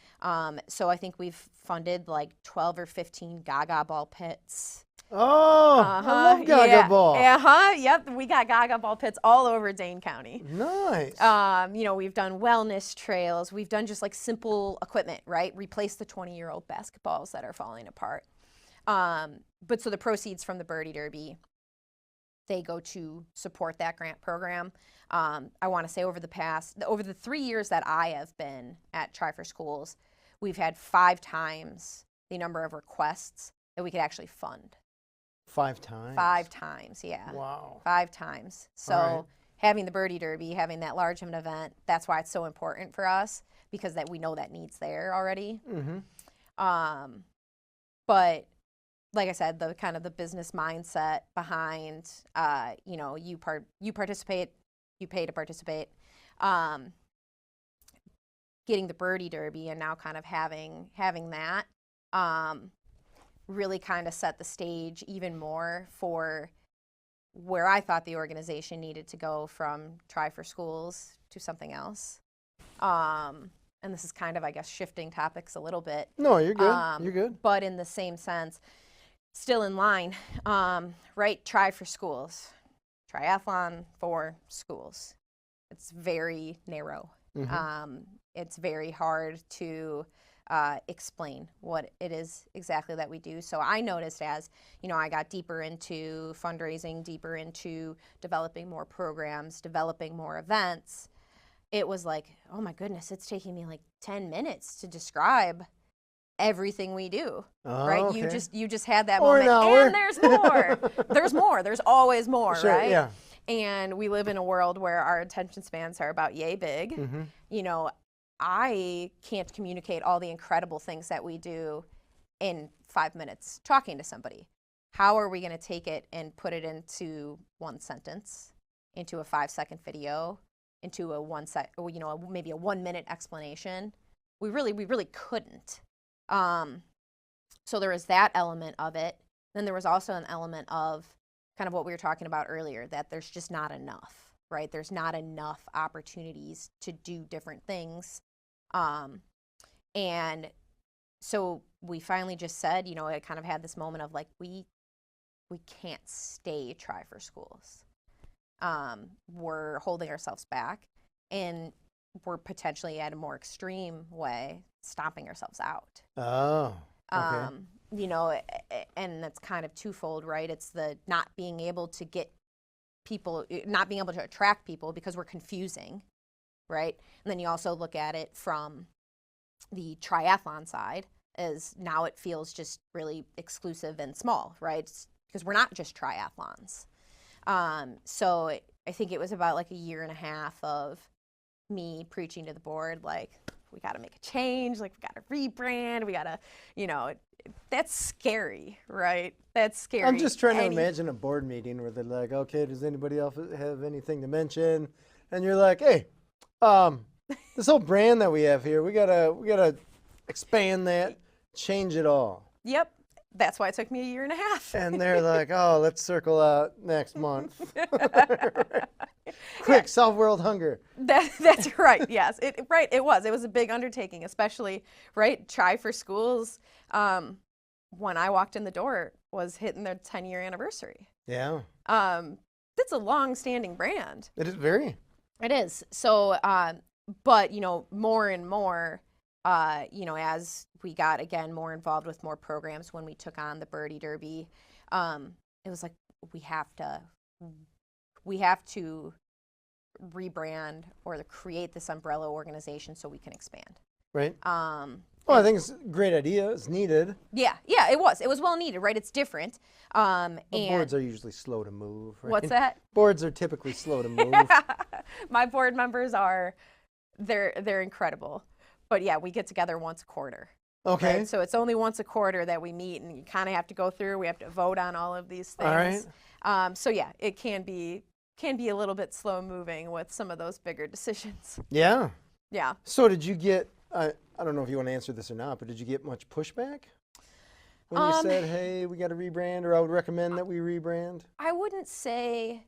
So I think we've funded like 12 or 15 Gaga ball pits. Oh, I love Gaga Yeah. ball. Yep. We got Gaga ball pits all over Dane County. Nice. We've done wellness trails. We've done just like simple equipment, right? Replace the 20-year-old basketballs that are falling apart. But so the proceeds from the Birdie Derby, they go to support that grant program. I want to say over the 3 years that I have been at Try for Schools, we've had 5 times the number of requests that we could actually fund. 5 times? 5 times, yeah. Wow. 5 times. So right. having the Birdie Derby, having that large of an event, that's why it's so important for us, because that we know that need's there already. Mm-hmm. But like I said, the kind of the business mindset behind, you participate, you pay to participate, getting the Birdie Derby, and now kind of having that. Really kind of set the stage even more for where I thought the organization needed to go from Try for Schools to something else. And this is kind of, I guess, shifting topics a little bit. No, you're good. You're good. But in the same sense, still in line, right? Try for Schools. Triathlon for schools. It's very narrow. Mm-hmm. It's very hard to explain what it is exactly that we do. So I noticed as, I got deeper into fundraising, deeper into developing more programs, developing more events, it was like, oh my goodness, it's taking me like 10 minutes to describe everything we do, right? Okay. You just had that Or moment, an hour. and there's more. There's more. There's always more, Sure, right? yeah. And we live in a world where our attention spans are about yay big. Mm-hmm. I can't communicate all the incredible things that we do in 5 minutes talking to somebody. How are we going to take it and put it into one sentence, into a 5-second video, into maybe a 1-minute explanation? We really couldn't. So there was that element of it. Then there was also an element of kind of what we were talking about earlier, that there's just not enough, right? There's not enough opportunities to do different things. And so we finally just said, I kind of had this moment of like, we can't stay Try for Schools. We're holding ourselves back, and we're potentially at a more extreme way stomping ourselves out. Oh, okay. And that's kind of twofold, right? It's the not being able to get people, not being able to attract people because we're confusing, right? And then you also look at it from the triathlon side, as now it feels just really exclusive and small, right? Because we're not just triathlons. So I think it was about like a year and a half of me preaching to the board, like, we got to make a change, like, we got to rebrand, we got to, that's scary, right? That's scary. I'm just trying to imagine a board meeting where they're like, okay, does anybody else have anything to mention? And you're like, hey, this whole brand that we have here, we gotta expand that, change it all. Yep. That's why it took me a year and a half. And they're like, oh, let's circle out next month. Quick, solve world hunger. That's right. Yes. It was a big undertaking, especially, right? Try for Schools. When I walked in the door, was hitting their 10-year anniversary. Yeah. It's a long-standing brand. It is very. It is. So, but more and more, as we got again more involved with more programs, when we took on the Birdie Derby, it was like we have to rebrand or create this umbrella organization so we can expand. Right. Well, I think it's a great idea. It's needed. Yeah, it was. It was well needed, right? It's different. But boards are usually slow to move. Right? What's that? Boards are typically slow to move. My board members they're incredible. But yeah, we get together once a quarter. Okay. Right? So it's only once a quarter that we meet, and you kind of have to go through. We have to vote on all of these All right. things. So yeah, it can be a little bit slow moving with some of those bigger decisions. Yeah. Yeah. So did you get, I don't know if you want to answer this or not, but did you get much pushback when you said, hey, we got to rebrand, or I would recommend that we rebrand? I wouldn't say,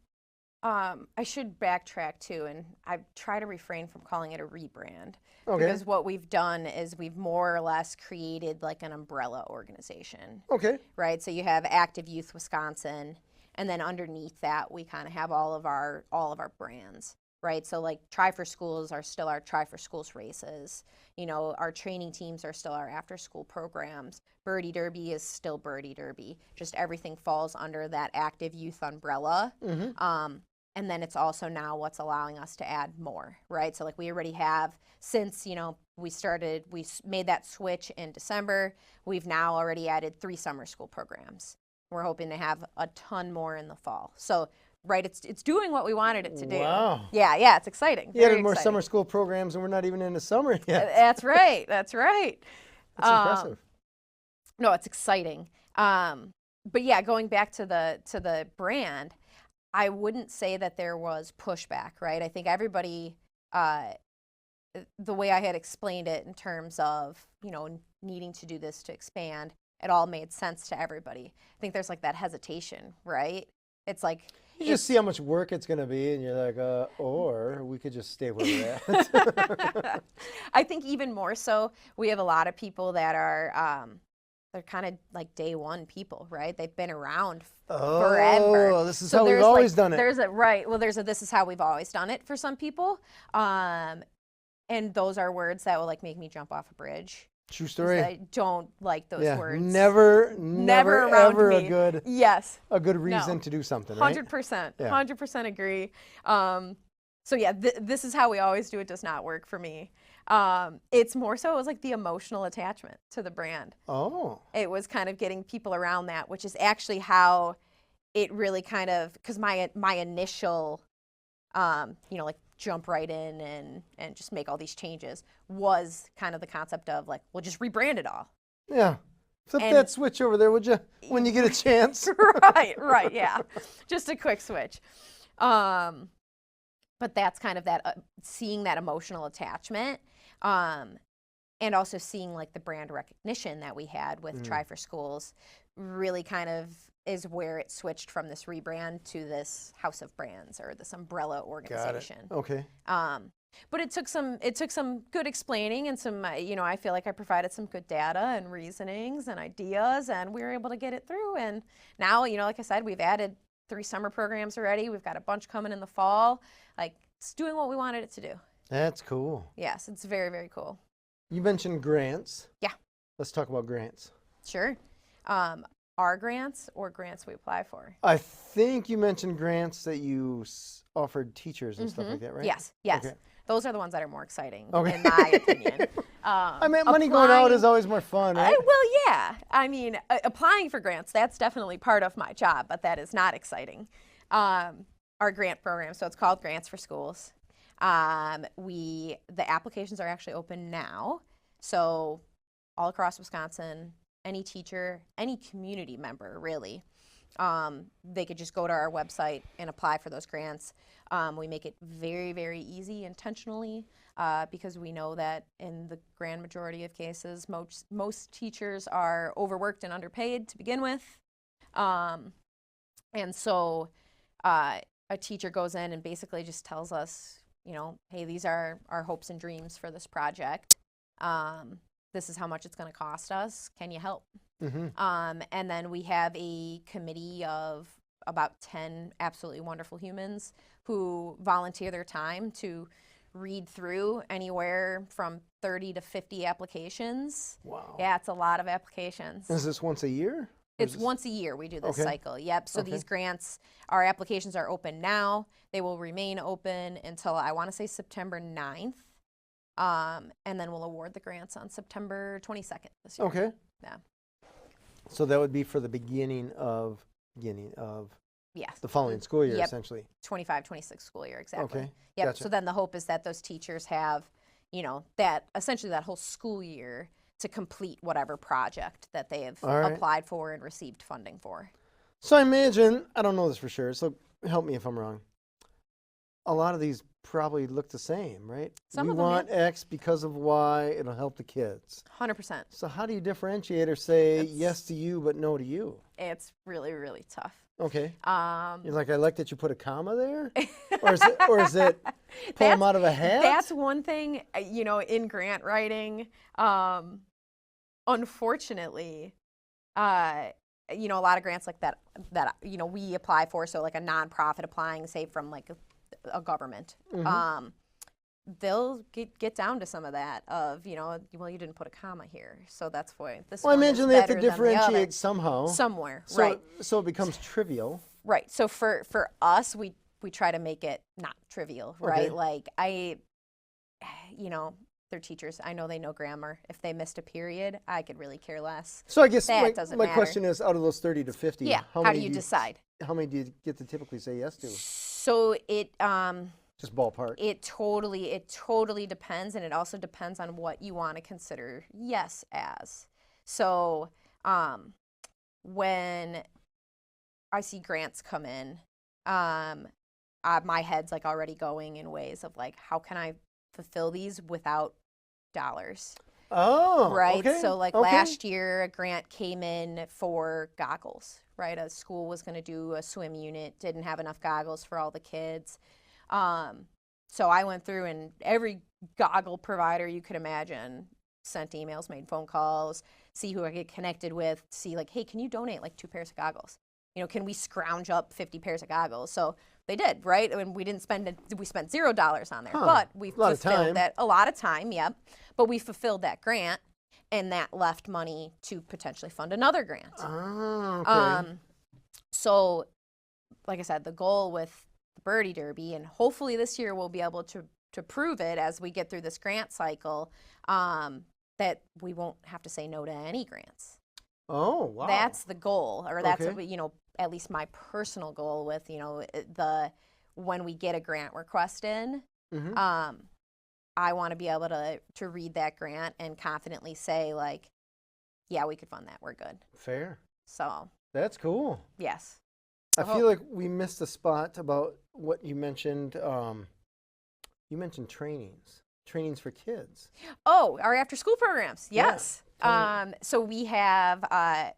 I should backtrack too, and I try to refrain from calling it a rebrand. Okay. Because what we've done is we've more or less created like an umbrella organization. Okay. Right? So you have Active Youth Wisconsin, and then underneath that we kind of have all of our brands. Right? So like Try for Schools are still our Try for Schools races. You know, our training teams are still our after school programs. Birdie Derby is still Birdie Derby. Just everything falls under that Active Youth umbrella. And then it's also now what's allowing us to add more, right? So like we already have, since, you know, we made that switch in December, we've now already added 3 summer school programs. We're hoping to have a ton more in the fall. So, right, it's doing what we wanted it to do. Wow. Yeah, it's exciting. You added more summer school programs, and we're not even into summer yet. That's right. That's impressive. No, it's exciting. But yeah, going back to the brand, I wouldn't say that there was pushback, right? I think everybody, the way I had explained it in terms of, you know, needing to do this to expand, it all made sense to everybody. I think there's like that hesitation, right? It's like, you just see how much work it's going to be, and you're like, or we could just stay where we're at. I think even more so, we have a lot of people that are, they're kind of like day one people, right? They've been around forever. Oh, this is how we've always done it. This is how we've always done it for some people. And those are words that will like make me jump off a bridge. True story. I don't like those words. Never ever me. a good reason to do something, right? 100%. 100% agree. So yeah, this is how we always do it does not work for me. It's more so it was like the emotional attachment to the brand. Oh. It was kind of getting people around that, which is actually how it really kind of, because my initial, like jump right in and just make all these changes was kind of the concept of like, well, just rebrand it all. Yeah. Flip that switch over there, would you, when you get a chance? Right, yeah. Just a quick switch. But that's kind of that, seeing that emotional attachment, and also seeing like the brand recognition that we had with Try for Schools really kind of is where it switched from this rebrand to this house of brands or this umbrella organization. Got it. Okay. But it took some good explaining and some, I feel like I provided some good data and reasonings and ideas, and we were able to get it through. And now, like I said, we've added 3 summer programs already. We've got a bunch coming in the fall. Like, it's doing what we wanted it to do. That's cool. Yes, it's very, very cool. You mentioned grants. Yeah. Let's talk about grants. Sure. Our grants or grants we apply for? I think you mentioned grants that you offered teachers and stuff like that, right? Yes. Okay. Those are the ones that are more exciting, in okay. my opinion. I mean, money going out is always more fun, right? Well, yeah. I mean, applying for grants, that's definitely part of my job, but that is not exciting. Our grant program, so it's called Grants for Schools. The applications are actually open now. So all across Wisconsin, any teacher, any community member, really, they could just go to our website and apply for those grants. We make it very, very easy intentionally because we know that in the grand majority of cases, most teachers are overworked and underpaid to begin with. And so a teacher goes in and basically just tells us, hey, these are our hopes and dreams for this project. This is how much it's going to cost us. Can you help? And then we have a committee of about 10 absolutely wonderful humans who volunteer their time to read through anywhere from 30 to 50 applications. Wow. Yeah, it's a lot of applications. Is this once a year? It's once a year we do this cycle. Yep. So these grants, our applications are open now. They will remain open until I want to say September 9th. And then we'll award the grants on September 22nd this year. Okay. Yeah. So that would be for the beginning of yes. the following school year, essentially. 25-26 school year, exactly. Okay. Yep. Gotcha. So then the hope is that those teachers have, that essentially that whole school year to complete whatever project that they have All right. applied for and received funding for. So I imagine, I don't know this for sure, so help me if I'm wrong. A lot of these probably look the same, right? Some we of them, want X because of Y, it'll help the kids. 100%. So how do you differentiate or say It's- yes to you but no to you? It's really, really tough. Okay. Um, You're like, I like that you put a comma there? or is it pull them out of a hat? That's one thing, in grant writing. Unfortunately, a lot of grants like that we apply for, so like a nonprofit applying, say, from like a government, they'll get down to some of that of, well, you didn't put a comma here, so that's why this Well, I one is imagine they have to better than the other. differentiate somehow. Somewhere, So, right. So it becomes trivial. Right. So for us, we try to make it not trivial, right? Okay. Like they're teachers. I know they know grammar. If they missed a period, I could really care less. So I guess That doesn't my matter. question is, out of those 30 to 50, Yeah. How many do you decide? How many do you get to typically say yes to? So Just ballpark. it totally depends, and it also depends on what you want to consider yes as. So when I see grants come in, my head's like already going in ways of like, how can I fulfill these without dollars? Oh, Right. okay. So like okay. last year, a grant came in for goggles, right? A school was going to do a swim unit, didn't have enough goggles for all the kids. So I went through, and every goggle provider you could imagine sent emails, made phone calls, see who I get connected with, see like, hey, can you donate like 2 pairs of goggles? Can we scrounge up 50 pairs of goggles? So they did, right? And we spent $0 on there, but we fulfilled that a lot of time. Yep. But we fulfilled that grant, and that left money to potentially fund another grant. Oh, okay. So like I said, the goal with the Birdie Derby, and hopefully this year we'll be able to prove it as we get through this grant cycle, that we won't have to say no to any grants. Oh, wow. That's the goal, or that's Okay. at least my personal goal with when we get a grant request in. Mhm. I want to be able to read that grant and confidently say like, yeah, we could fund that. We're good. Fair. So That's cool. yes. I feel like we missed a spot about what you mentioned. You mentioned trainings for kids. Oh, our after school programs. Yes. Yeah. So we have,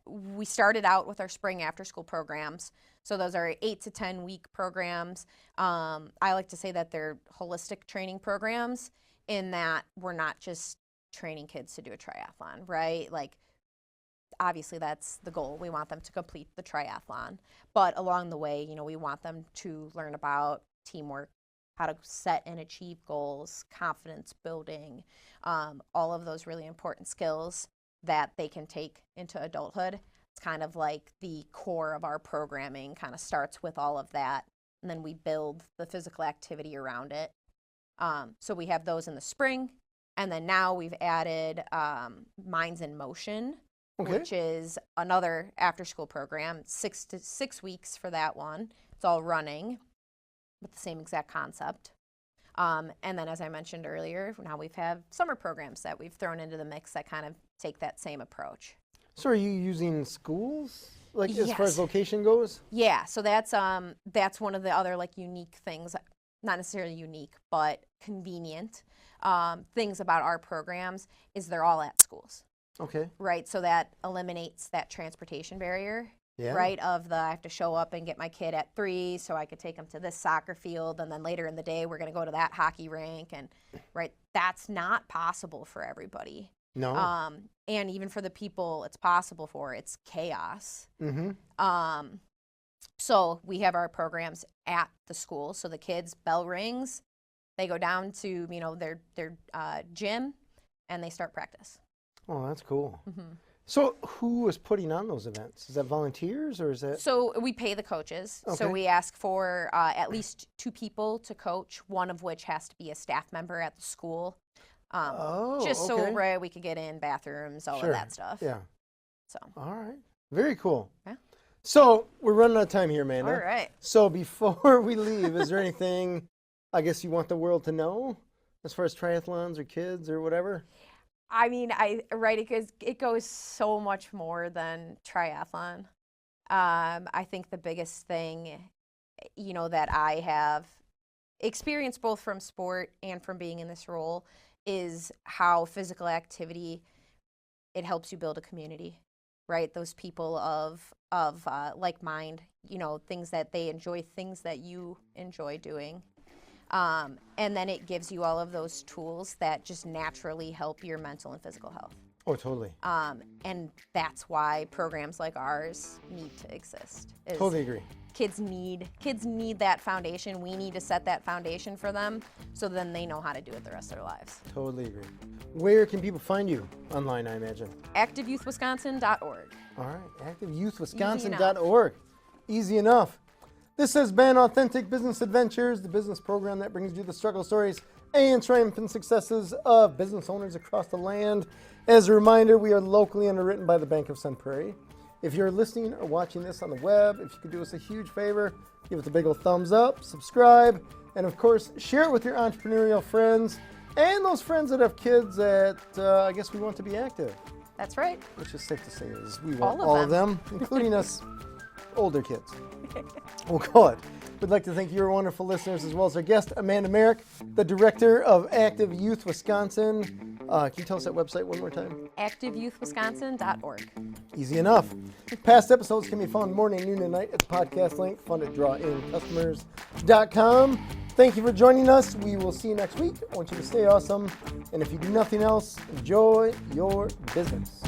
we started out with our spring after school programs. So those are 8 to 10 week programs. I like to say that they're holistic training programs, in that we're not just training kids to do a triathlon, right? Like, obviously that's the goal. We want them to complete the triathlon, but along the way, we want them to learn about teamwork, how to set and achieve goals, confidence building, all of those really important skills that they can take into adulthood. It's kind of like the core of our programming kind of starts with all of that, and then we build the physical activity around it. So we have those in the spring, and then now we've added Minds in Motion, Okay. which is another after-school program, 6 weeks for that one. It's all running with the same exact concept. And then, as I mentioned earlier, now we've had summer programs that we've thrown into the mix that kind of take that same approach. So are you using schools, like as far as Yes. location goes? Yeah, so that's one of the other like unique things, not necessarily unique, but convenient things about our programs is they're all at schools. Okay. Right, so that eliminates that transportation barrier, Yeah. right, of I have to show up and get my kid at 3 so I could take them to this soccer field, and then later in the day we're going to go to that hockey rink, and right, that's not possible for everybody. No. And even for the people it's possible for, it's chaos. Mm-hmm. So we have our programs at the school, so the kids, bell rings, they go down to their gym, and they start practice. Oh, that's cool. Mm-hmm. So who is putting on those events? Is that volunteers or is that? So we pay the coaches. So Okay. we ask for at least 2 people to coach, one of which has to be a staff member at the school. Just so okay. we could get in bathrooms, all Sure. of that stuff. Yeah. So. All right. Very cool. Yeah. So we're running out of time here, Amanda. All right. So before we leave, is there anything I guess you want the world to know as far as triathlons or kids or whatever? I mean, it goes so much more than triathlon. I think the biggest thing, that I have experienced both from sport and from being in this role is how physical activity, it helps you build a community, right? Those people of like mind, things that they enjoy, things that you enjoy doing. And then it gives you all of those tools that just naturally help your mental and physical health. Oh, totally. And that's why programs like ours need to exist. Totally agree. Kids need that foundation. We need to set that foundation for them so then they know how to do it the rest of their lives. Totally agree. Where can people find you online, I imagine? ActiveYouthWisconsin.org. All right, activeyouthwisconsin.org. Easy enough. This has been Authentic Business Adventures, the business program that brings you the struggle stories and triumphant successes of business owners across the land. As a reminder, we are locally underwritten by the Bank of Sun Prairie. If you're listening or watching this on the web, if you could do us a huge favor, give it a big old thumbs up, subscribe, and of course, share it with your entrepreneurial friends and those friends that have kids that I guess we want to be active. That's right. Which is safe to say is we want All of all of them, including us older kids. Well, good. We'd like to thank your wonderful listeners as well as our guest, Amanda Merrick, the director of Active Youth Wisconsin. Can you tell us that website one more time? ActiveYouthWisconsin.org. Easy enough. Past episodes can be found morning, noon, and night at the podcast link, found at drawIncustomers.com. Thank you for joining us. We will see you next week. I want you to stay awesome. And if you do nothing else, enjoy your business.